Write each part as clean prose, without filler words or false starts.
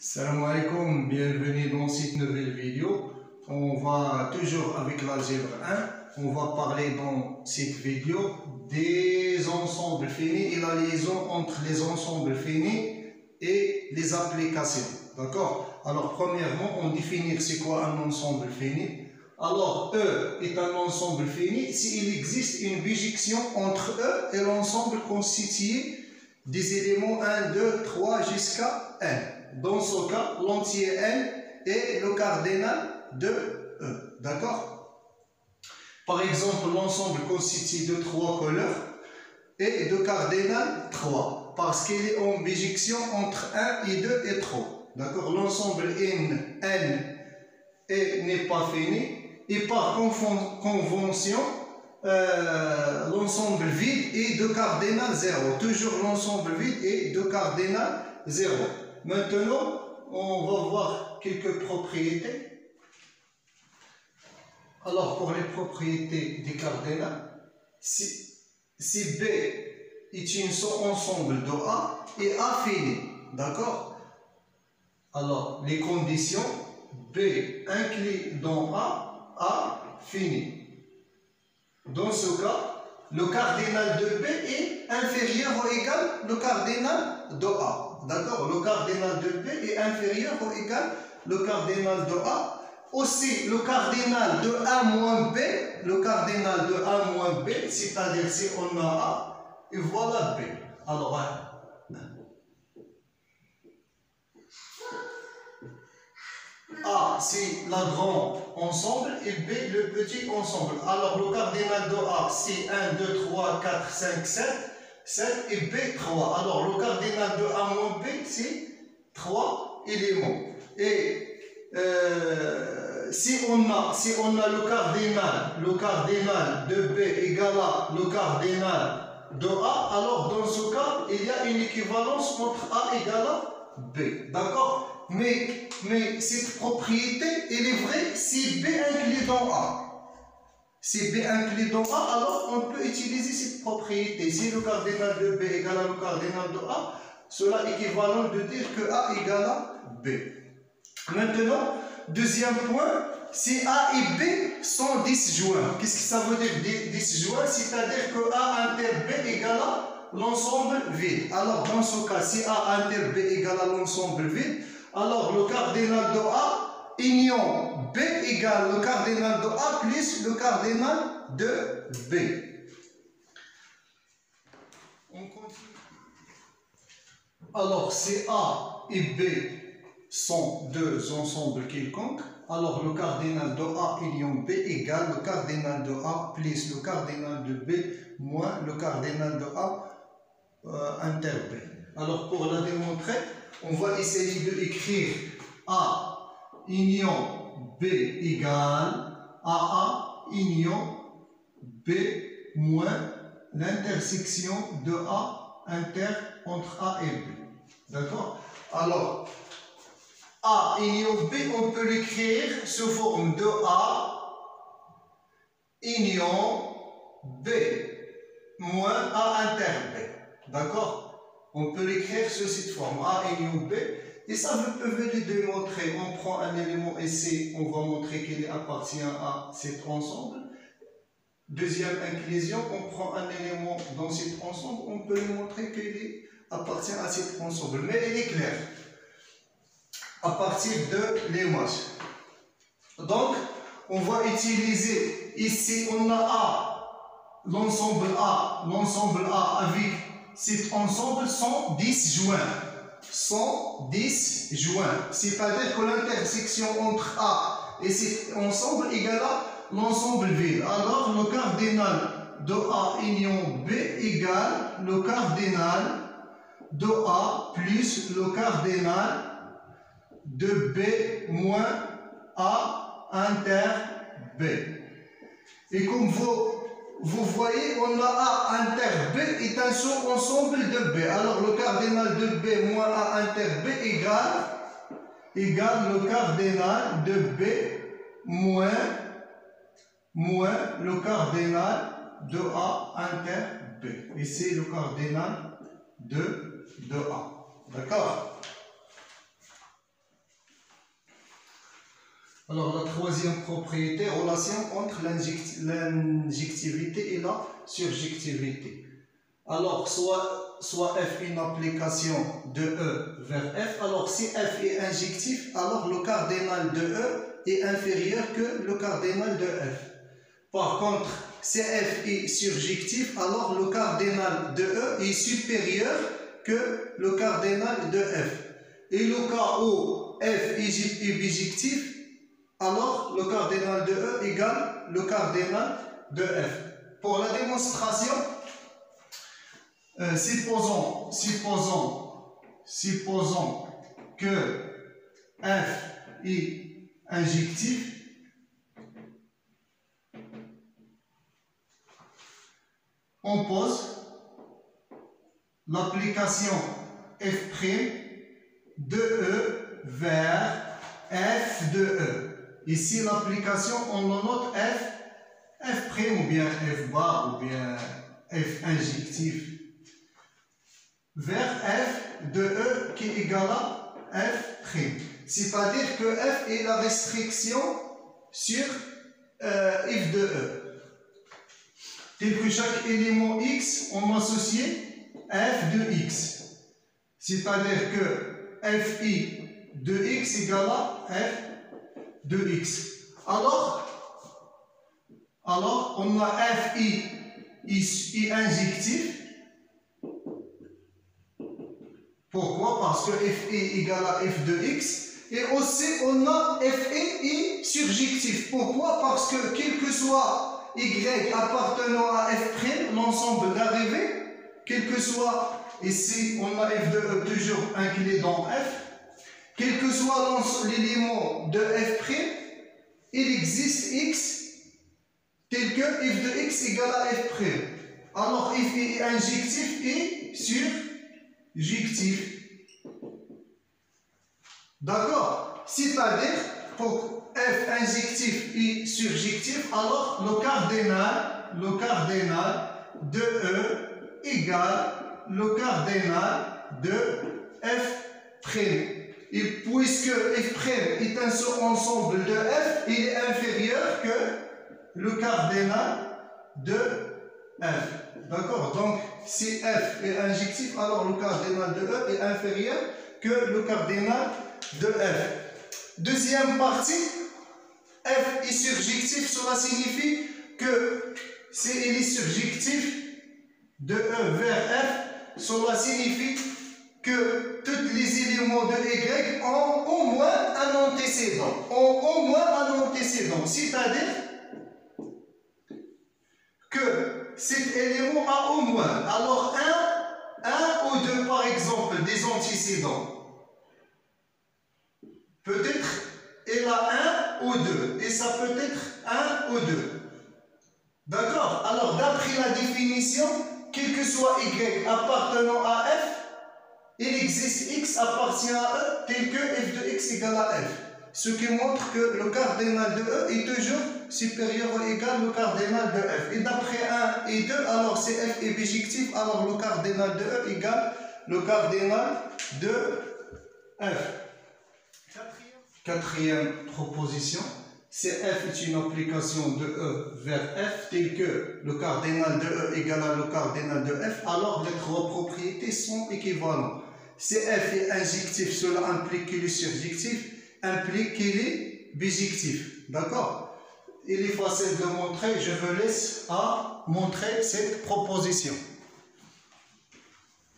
Salam alaikum, bienvenue dans cette nouvelle vidéo. On va toujours avec l'algèbre 1. On va parler dans cette vidéo des ensembles finis et la liaison entre les ensembles finis et les applications. D'accord? Alors, premièrement, on définit c'est quoi un ensemble fini. Alors, E est un ensemble fini s'il existe une bijection entre E et l'ensemble constitué des éléments 1, 2, 3 jusqu'à n. Dans ce cas, l'entier n est le cardinal de E. D'accord? Par exemple, l'ensemble constitué de 3 couleurs est de cardinal 3 parce qu'il est en bijection entre 1 et 2 et 3. D'accord? L'ensemble n n'est pas fini et par convention, l'ensemble vide est de cardinal 0. Toujours l'ensemble vide est de cardinal 0. Maintenant, on va voir quelques propriétés. Alors, pour les propriétés des cardinaux, si B est un ensemble de A et A fini, d'accord? Alors, les conditions, B inclus dans A fini. Dans ce cas, le cardinal de B est inférieur ou égal au cardinal de A. D'accord? Le cardinal de B est inférieur ou égal au cardinal de A. Aussi, le cardinal de A moins B, le cardinal de A moins B, c'est-à-dire si on a A, et voilà B. Alors, A, c'est la grande ensemble et B, le petit ensemble. Alors, le cardinal de A, c'est 1, 2, 3, 4, 5, 7 et B, 3. Alors, le cardinal de A moins B, c'est 3 éléments. Et si on a le cardinal de B égale à le cardinal de A, alors dans ce cas, il y a une équivalence entre A égale à B. D'accord? Mais cette propriété, elle est vraie si B inclus dans A. Si B inclus dans A, alors on peut utiliser cette propriété. Si le cardinal de B égale à le cardinal de A, cela est équivalent de dire que A égale à B. Maintenant, deuxième point, si A et B sont disjoints. Qu'est-ce que ça veut dire disjoints? C'est-à-dire que A inter B égale à l'ensemble vide. Alors, dans ce cas, si A inter B égale à l'ensemble vide, alors le cardinal de A union B égale le cardinal de A plus le cardinal de B. On continue. Alors, si A et B sont deux ensembles quelconques, alors le cardinal de A union B égale le cardinal de A plus le cardinal de B moins le cardinal de A inter B. Alors, pour la démontrer, on va essayer de écrire A union B égale AA union B moins l'intersection de A entre A et B. D'accord? Alors, A union B, on peut l'écrire sous forme de A union B moins A inter B. D'accord? On peut l'écrire sous cette forme, A union B, et ça peut venir démontrer. On prend un élément ici, on va montrer qu'il appartient à cet ensemble. Deuxième inclusion, on prend un élément dans cet ensemble, on peut lui montrer qu'il appartient à cet ensemble. Mais il est clair, à partir de l'image. Donc, on va utiliser, ici on a A, l'ensemble A avec cet ensemble sont disjoints. C'est-à-dire que l'intersection entre A et cet ensemble égale à l'ensemble vide. Alors, le cardinal de A union B égale le cardinal de A plus le cardinal de B moins A inter B. Et comme vous voyez, on a A inter B est un sous-ensemble de B. Alors, le cardinal de B moins A inter B égale le cardinal de B moins le cardinal de A inter B. Et c'est le cardinal de A. D'accord? Alors la troisième propriété, relation entre l'injectivité et la surjectivité. Alors soit f est une application de E vers f, alors si f est injectif, alors le cardinal de E est inférieur que le cardinal de f. Par contre, si f est surjectif, alors le cardinal de E est supérieur que le cardinal de f. Et le cas où f est bijectif, alors le cardinal de E égale le cardinal de f. Pour la démonstration, supposons que f est injectif, on pose l'application f' de E vers f de E. Ici, l'application, on le note f' ou bien f bar ou bien f injectif vers f de E qui est égal à f'. C'est-à-dire que f est la restriction sur f de E. Tel que chaque élément x, on associe f de x. C'est-à-dire que fi de x égale à f de x. Alors on a fi injectif. Pourquoi? Parce que fi égale à f de x. Et aussi on a fi surjectif. Pourquoi? Parce que quel que soit y appartenant à f', l'ensemble d'arrivée, quel que soit, ici on a f de E toujours inclus dans f, quel que soit l'élément de f', il existe x tel que f de x égale à f'. Alors f est injectif et surjectif. D'accord? C'est-à-dire, pour f injectif et surjectif, alors le cardinal de E égale le cardinal de f'. Et puisque f' est un ensemble de f, il est inférieur que le cardinal de f. D'accord? Donc, si f est injectif, alors le cardinal de E est inférieur que le cardinal de f. Deuxième partie, f est surjectif, cela signifie que si il est surjectif de E vers f, cela signifie que tous les éléments de y ont au moins un antécédent. C'est-à-dire que cet élément a au moins, alors un ou deux par exemple des antécédents. Peut-être il a un ou deux, et ça peut être un ou deux. D'accord? Alors d'après la définition, quel que soit y appartenant à f, il existe x appartient à E tel que f de x égale à f. Ce qui montre que le cardinal de E est toujours supérieur ou égal au cardinal de f. Et d'après 1 et 2, alors si f est bijectif, alors le cardinal de E égale le cardinal de f. Quatrième proposition, si f est une application de E vers f tel que le cardinal de E égale à le cardinal de f, alors les trois propriétés sont équivalentes. Si f est injectif, cela implique qu'il est surjectif, implique qu'il est bijectif. D'accord? Il est facile de montrer, je vous laisse à montrer cette proposition.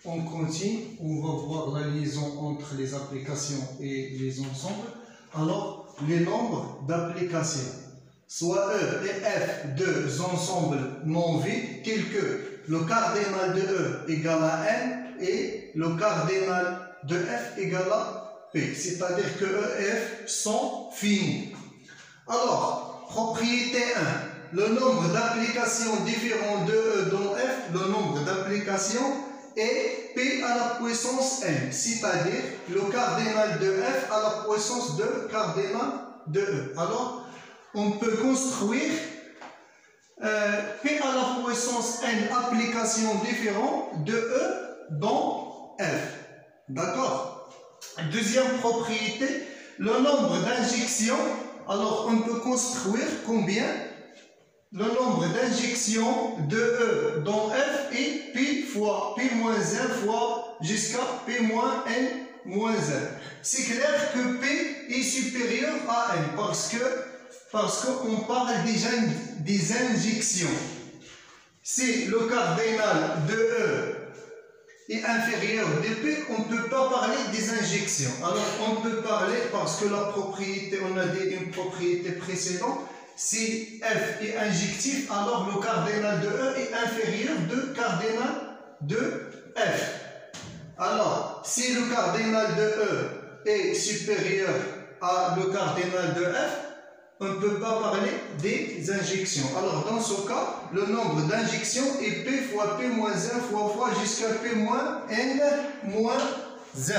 On continue, on va voir la liaison entre les applications et les ensembles. Alors, les nombres d'applications, soit E et F, deux ensembles non vides, tels que le cardinal de E égale à N et le cardinal de F égale à P. C'est-à-dire que E et F sont finis. Alors, propriété 1, le nombre d'applications différents de E dans F, le nombre d'applications est P à la puissance n, c'est-à-dire le cardinal de f à la puissance de cardinal de e. Alors, on peut construire P à la puissance n applications différentes de e dans f. D'accord? Deuxième propriété, le nombre d'injections Alors on peut construire combien? Le nombre d'injections de E dans F est P fois P moins 1 fois jusqu'à P moins N moins 1. C'est clair que P est supérieur à N parce qu'on parle déjà des injections. Si le cardinal de E est inférieur de P, on ne peut pas parler des injections. Alors on peut parler, parce que la propriété, on a dit une propriété précédente, si F est injectif, alors le cardinal de E est inférieur de cardinal de F. Alors, si le cardinal de E est supérieur à le cardinal de F, on ne peut pas parler des injections. Alors, dans ce cas, le nombre d'injections est P fois P moins 1 fois jusqu'à P moins N moins 1.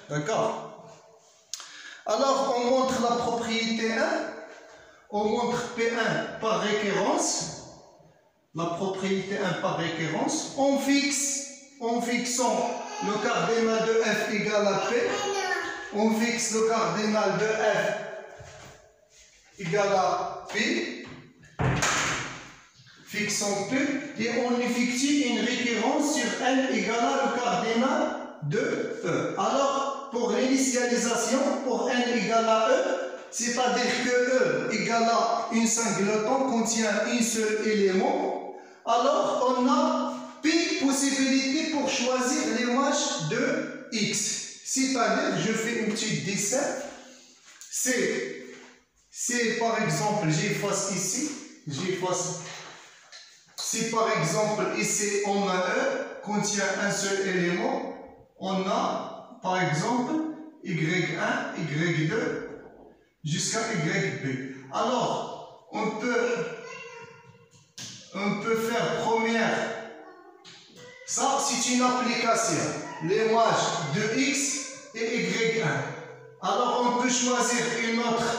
D'accord? Alors, on montre la propriété 1. On montre P1 par récurrence, la propriété 1 par récurrence. On fixe, en fixant le cardinal de F égale à P, on fixe le cardinal de F égale à P, fixons P, et on effectue une récurrence sur N égale à le cardinal de E. Alors, pour l'initialisation, pour N égale à E, c'est-à-dire que E égale à une singleton contient un seul élément, alors on a P possibilités pour choisir l'image de X. C'est-à-dire, je fais une petite dessin, c'est par exemple, j'efface ici, si par exemple ici on a E contient un seul élément, on a par exemple Y1, Y2, jusqu'à YB. Alors, on peut faire première. Ça, c'est une application. L'image de X et Y1. Alors, on peut choisir une autre.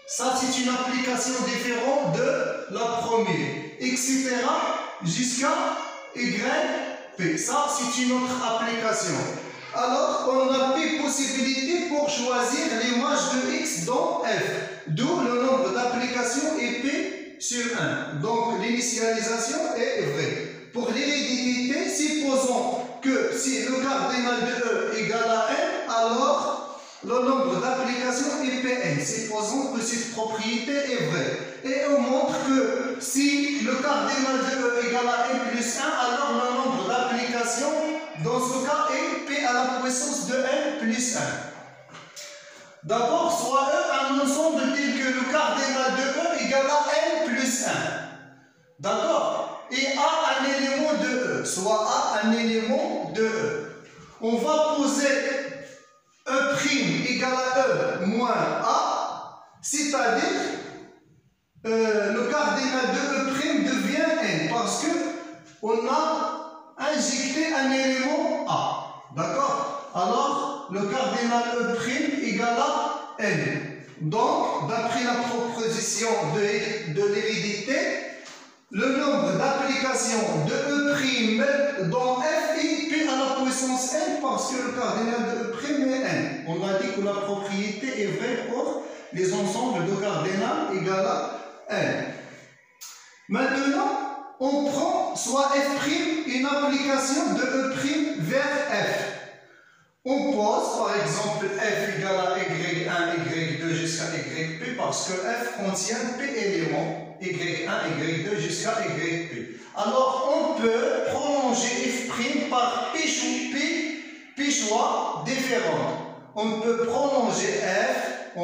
Ça, c'est une application différente de la première. Etc. jusqu'à YP. Ça, c'est une autre application. Alors, on a des possibilités pour choisir l'image de X dans F. D'où le nombre d'applications est P sur 1. Donc, l'initialisation est vraie. Pour l'hérédité, supposons que si le cardinal de E égale à N, alors le nombre d'applications est Pn. Supposons que cette propriété est vraie. Et on montre que si le cardinal de E égale à N plus 1, alors le nombre d'applications dans ce cas est P à la puissance de N plus 1. D'abord, soit E un ensemble tel que le cardinal de E égale à N plus 1. D'accord? Et A un élément de E, soit A un élément de E. On va poser E' égale à E moins A, c'est-à-dire le cardinal de E' devient N, parce que on a injecté un élément A. D'accord? Alors, le cardinal E' égale à N. Donc, d'après la proposition de l'hérédité, le nombre d'applications de E' dans F est P à la puissance N parce que le cardinal de E' est N. On a dit que la propriété est vraie pour les ensembles de cardinal égal à N. Maintenant, on prend soit F' une application de E' vers F. On pose par exemple F égale à Y1, Y2 jusqu'à YP parce que F contient P éléments. Y1, Y2 jusqu'à YP. Alors, on peut prolonger F' par P choix différents. On peut prolonger F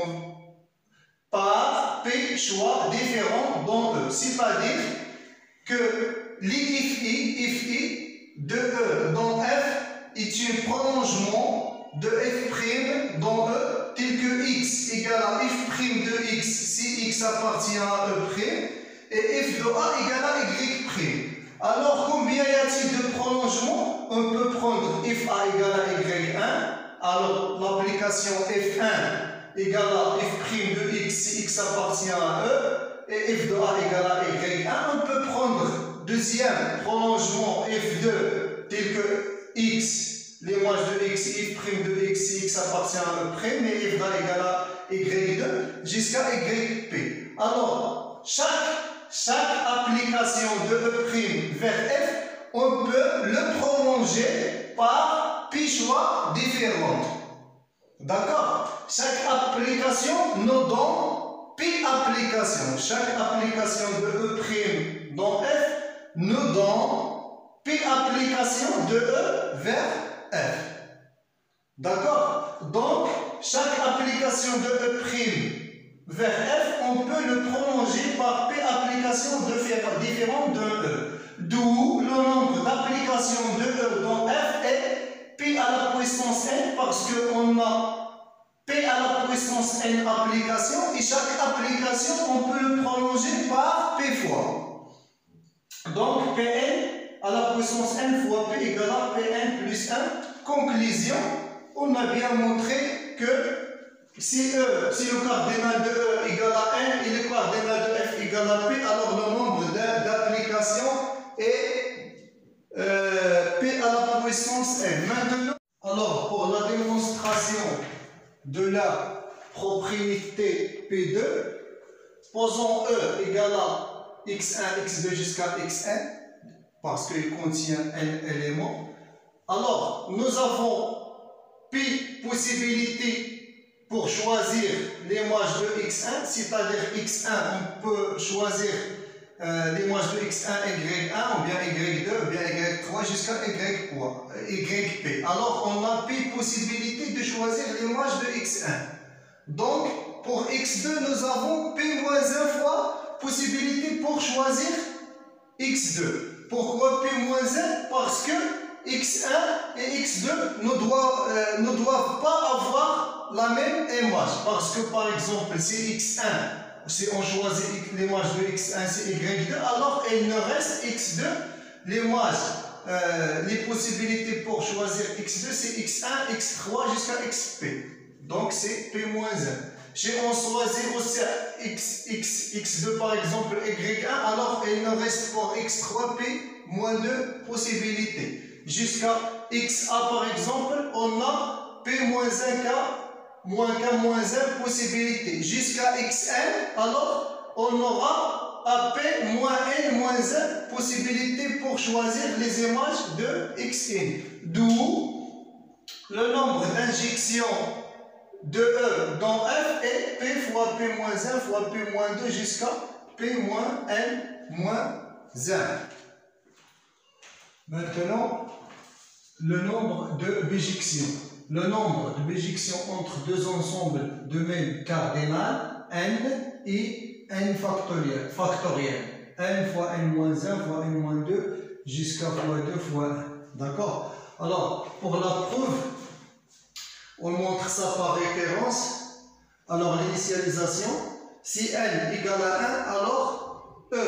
par P choix différents dans E. C'est-à-dire que l'IFI de E dans F est un prolongement de F' dans E tel que X égale à F' de X si X appartient à E' et F de A égale à Y'. Alors combien y a-t-il de prolongements? On peut prendre FA égale à Y1, alors l'application F1 égale à F' de X si X appartient à E et F de A égale à Y1. On peut prendre deuxième prolongement F2 tel que X l'image de x, f' de x, si x appartient à E', et f va égal à y2 jusqu'à yp. Alors, chaque application de E' vers f, on peut le prolonger par pi choix différentes. D'accord? Chaque application nous donne pi applications. Chaque application de E' dans f nous donne pi application de E vers f. D'accord? Donc, chaque application de E' vers f, on peut le prolonger par pi applications différentes de E. D'où le nombre d'applications de E dans f est pi à la puissance n, parce qu'on a p à la puissance n applications, et chaque application, on peut le prolonger par p fois. Donc, pn à la puissance n fois p égale à pn plus 1. Conclusion, on a bien montré que si le cardinal de E égale à n et le cardinal de f égale à p, alors le nombre d'applications est p à la puissance n. Maintenant, alors pour la démonstration de la propriété P2, posons E égale à x1, x2 jusqu'à xn, parce qu'il contient n éléments. Alors, nous avons pi possibilités pour choisir l'image de x1, c'est-à-dire x1, on peut choisir l'image de x1, y1, ou bien y2, ou bien y3 jusqu'à yp. Alors, on a pi possibilité de choisir l'image de x1. Donc, pour x2, nous avons p-1 fois possibilité pour choisir x2. Pourquoi p-1? Parce que x1 et x2 ne doivent pas avoir la même image. Parce que, par exemple, si x1, si on choisit l'image de x1, c'est y2, alors il ne reste x2. L'image, les possibilités pour choisir x2, c'est x1, x3 jusqu'à xp. Donc, c'est p-1. Si on choisit aussi x2 par exemple, y1, alors il ne reste pour x3 p-2 possibilités. Jusqu'à xa par exemple, on a p-1k, k-1 possibilités. Jusqu'à xn, alors on aura à p-n-1 possibilités pour choisir les images de xn. D'où le nombre d'injections de E dans f est p fois p-1 fois p-2 jusqu'à p-n-1. Maintenant, le nombre de bijections. Le nombre de bijections entre deux ensembles de même cardinal, n et n factoriel. N fois n-1 fois n-2 jusqu'à fois 2 fois 1. D'accord? Alors, pour la preuve, on montre ça par référence. Alors, l'initialisation, si n égale à 1, alors E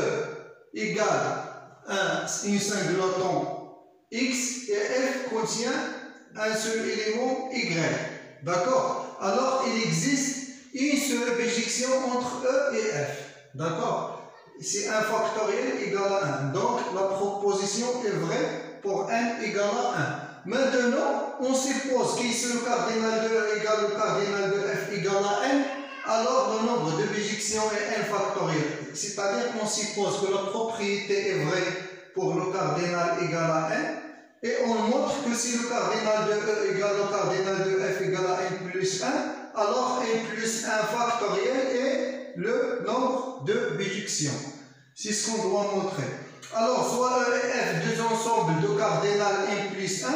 égale à une singleton x et f contient un seul élément y. D'accord? Alors, il existe une seule bijection entre E et f. D'accord? C'est un factoriel égal à 1. Donc, la proposition est vraie pour n égale à 1. Maintenant, on suppose que si le cardinal de E égale le cardinal de f égale à n, alors le nombre de bijections est n factoriel. C'est-à-dire qu'on suppose que la propriété est vraie pour le cardinal égal à n, et on montre que si le cardinal de E égale le cardinal de f égale à n plus 1, alors n plus 1 factoriel est le nombre de bijections. C'est ce qu'on doit montrer. Alors, soit E et f, deux ensembles de cardinal n plus 1,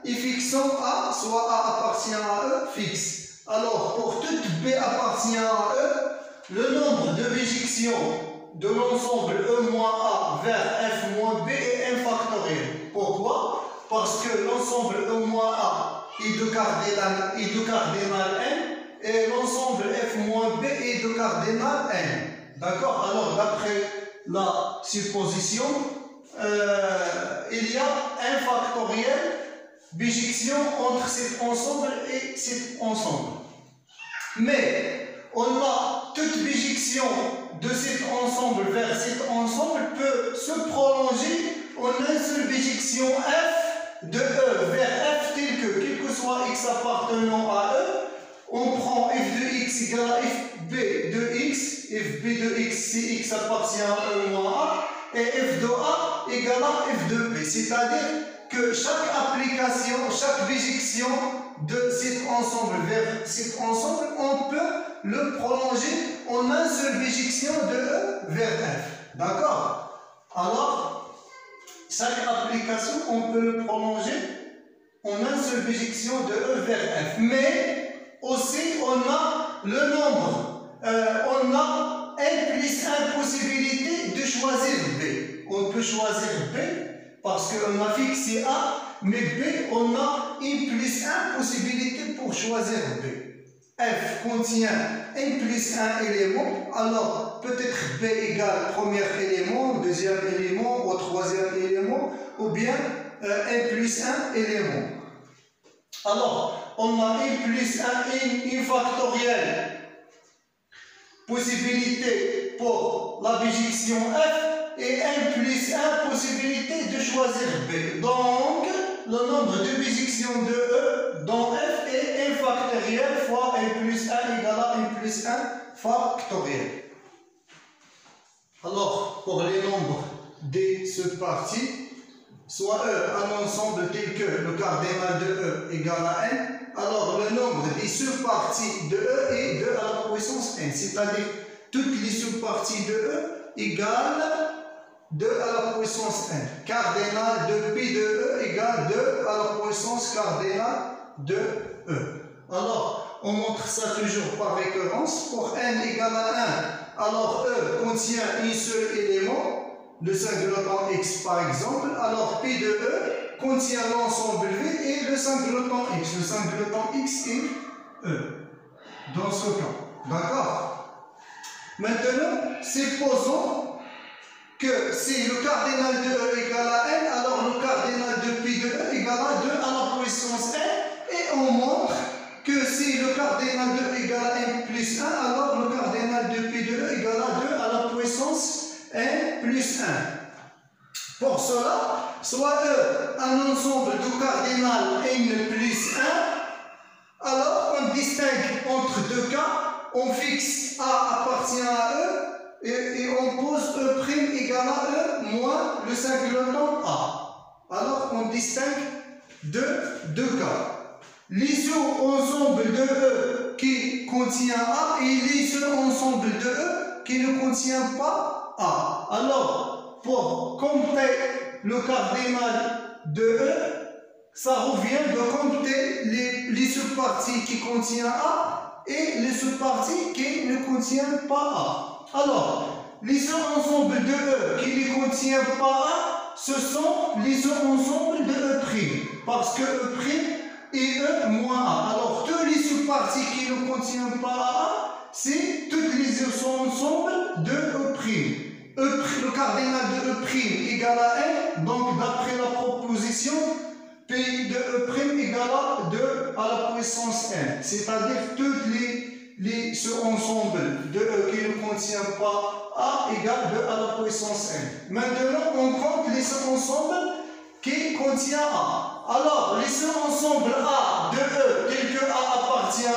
et fixons A, soit A appartient à E, fixe. Alors, pour toute B appartient à E, le nombre de bijections de l'ensemble E-A vers F-B est n factoriel. Pourquoi? Parce que l'ensemble E-A est de cardinal n et l'ensemble F-B est de cardinal n. D'accord? Alors, d'après la supposition, il y a un factoriel bijection entre cet ensemble et cet ensemble. Mais on a toute bijection de cet ensemble vers cet ensemble peut se prolonger en une seule bijection f de E vers F tel que, quel que soit x appartenant à E, on prend f de x égale à fb de x, fb de x si x appartient à E moins A, et f de A égale à f de B. C'est-à-dire que chaque application, chaque bijection de cet ensemble vers cet ensemble, on peut le prolonger en un seul bijection de E vers F. D'accord? Alors, chaque application, on peut le prolonger en un seul bijection de E vers F. Mais aussi, on a le nombre, on a N plus 1 possibilité de choisir B. On peut choisir B parce qu'on a fixé A, mais B, on a N plus 1 possibilité pour choisir B. F contient N plus 1 élément, alors peut-être B égale premier élément, deuxième élément, ou troisième élément, ou bien N plus 1 élément. Alors, on a N plus 1, N factoriel, possibilité pour la bijection F, et N plus 1 possibilité de choisir B. Donc, le nombre de bijections de E dans F est N factoriel fois N plus 1 égale à N plus 1 factoriel. Alors, pour les nombres des subparties, soit E un ensemble tel que le cardinal de E égale à N, alors le nombre des subparties de E est 2 à la puissance N, c'est-à-dire toutes les subparties de E égale 2 à la puissance N. Cardinal de pi de E égale 2 à la puissance cardinale de E. Alors, on montre ça toujours par récurrence. Pour N égale à 1, alors E contient un seul élément, le singleton X par exemple. Alors, pi de E contient l'ensemble V et le singleton X. Le singleton X est E. Dans ce cas. D'accord? Maintenant, supposons que si le cardinal de E égale à N, alors le cardinal de pi de E égale à 2 à la puissance N, et on montre que si le cardinal de E égale à N plus 1, alors le cardinal de pi de E égale à 2 à la puissance N plus 1. Pour cela, soit E un ensemble de cardinal N plus 1, alors on distingue entre deux cas, on fixe A appartient à E, et on pose E' égale à E moins le singleton A. Alors on distingue deux cas. L'iso-ensemble de E qui contient A et l'iso-ensemble de E qui ne contient pas A. Alors, pour compter le cardinal de E, ça revient de compter les subparties qui contiennent A et les subparties qui ne contiennent pas A. Alors, l'iso-ensemble de E qui ne contient pas A, ce sont l'iso-ensemble de E', parce que E' est E moins A. Alors, toutes les subparties qui ne contiennent pas A, c'est toutes les iso-ensembles de E'. Le cardinal de E' égale à N, donc d'après la proposition, P de E' égale à 2 à la puissance N. C'est-à-dire toutes ce ensemble de E qui ne contient pas A égale 2 à la puissance N. Maintenant, on compte les ensembles qui contiennent A. Alors, les ensembles A de E tel que A appartient à A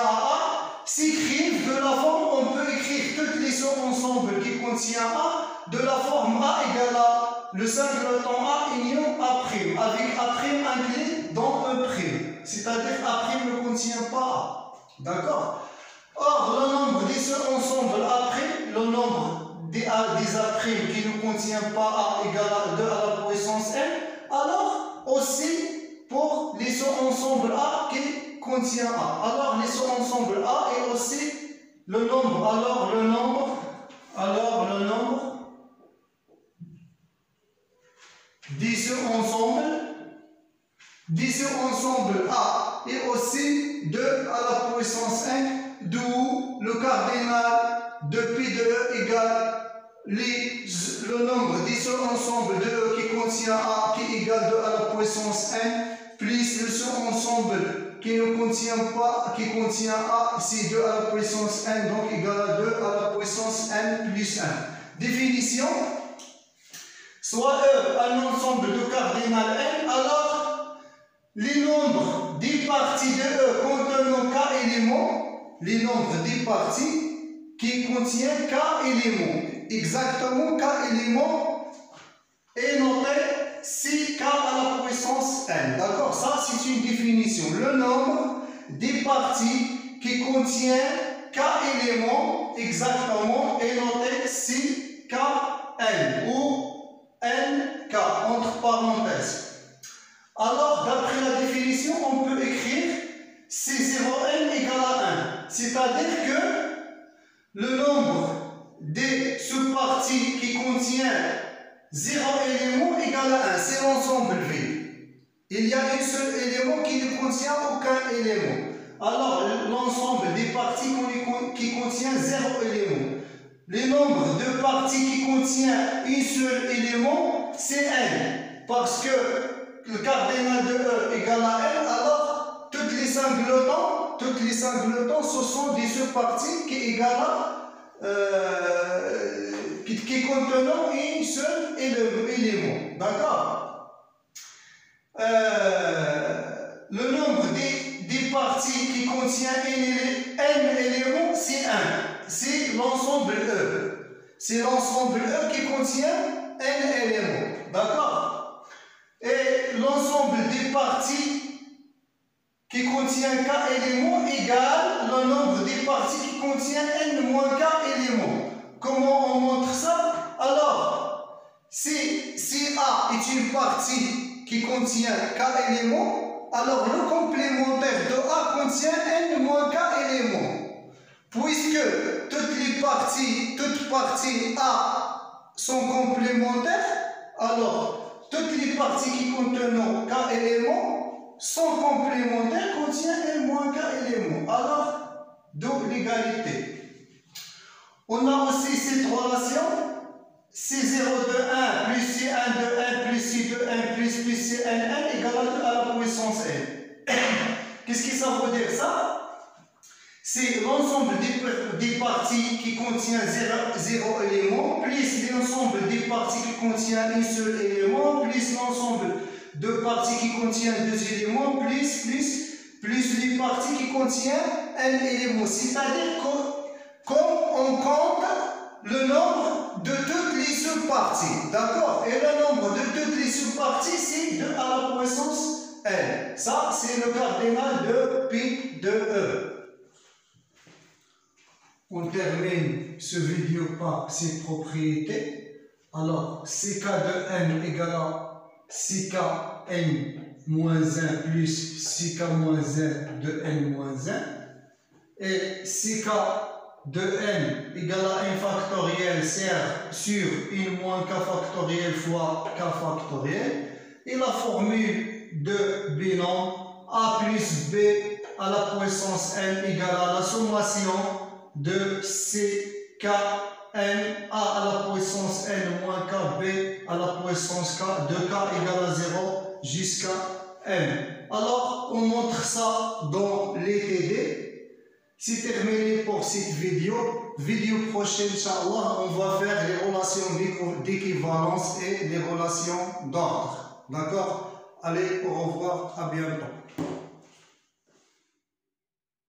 s'écrivent de la forme, on peut écrire tous les ensembles qui contiennent A de la forme A égale à le singleton A union A', avec A' inclus dans E'. C'est-à-dire A' ne contient pas A. D'accord? Or, le nombre des ensembles A', le nombre des A' qui ne contient pas A égale à 2 à la puissance N, alors aussi pour les ensembles A qui contient A. Alors, les ensembles A est aussi le nombre. Alors, le nombre des ensembles A est aussi 2 à la puissance N, d'où le cardinal de pi de E égale le nombre des ensembles de E qui contient A qui égale 2 à la puissance N, plus le ensemble qui ne contient pas, qui contient A, c'est 2 à la puissance N, donc égal à 2 à la puissance N plus 1. Définition, soit E un ensemble de cardinal N, alors les nombres des parties de E contenant K éléments, les nombres des parties qui contiennent K éléments, exactement K éléments, est noté CK à la puissance n. D'accord? Ça, c'est une définition. Le nombre des parties qui contiennent K éléments, exactement, est noté CKn ou NK, entre parenthèses. Alors, d'après la définition, on peut écrire C0n égale à 1. C'est-à-dire que le nombre des sous-parties qui contient 0 élément égale à 1. C'est l'ensemble V. Il y a un seul élément qui ne contient aucun élément. Alors, l'ensemble des parties qui contient 0 élément. Le nombre de parties qui contient un seul élément, c'est n. Parce que le cardinal de E égale à n, alors toutes les singlotants, ce sont des sous-parties qui contenant un seul élément. D'accord? Le nombre des parties qui contient n éléments, c'est 1. C'est l'ensemble E. C'est l'ensemble E qui contient n éléments. D'accord? Et l'ensemble des parties qui contient K éléments égale le nombre des parties qui contient n moins K éléments. Comment on montre ça? Alors, si A est une partie qui contient K éléments, alors le complémentaire de A contient n moins K éléments. Puisque toutes parties A sont complémentaires, alors toutes les parties qui contiennent K éléments sont complémentaires, contiennent n moins K éléments. Alors, d'où l'égalité. On a aussi cette relation C0 de 1 plus C1 de 1 plus C de 1 plus Cnn égale à la puissance n. Qu'est-ce que ça veut dire ça? C'est l'ensemble des parties qui contient 0 élément plus l'ensemble des parties qui contient un seul élément plus l'ensemble de parties qui contiennent 2 éléments plus les parties qui contiennent un élément. C'est-à-dire qu'on compte le nombre de toutes les sous-parties. D'accord? Et le nombre de toutes les sous-parties, c'est 2 à la puissance n. Ça, c'est le cardinal de pi de E. On termine ce vidéo par ses propriétés. Alors, CK de n égale à CKn moins 1 plus CK moins 1 de n moins 1. Et CK de n égale à 1 factoriel sur 1 moins k factoriel fois k factoriel. Et la formule de binom a plus b à la puissance n égale à la sommation de CKn a à la puissance n moins kb à la puissance k de k égale à 0 jusqu'à n. Alors, on montre ça dans les TD. C'est terminé pour cette vidéo. Vidéo prochaine, Inch'Allah, on va faire les relations d'équivalence et les relations d'ordre. D'accord? Allez, au revoir, à bientôt.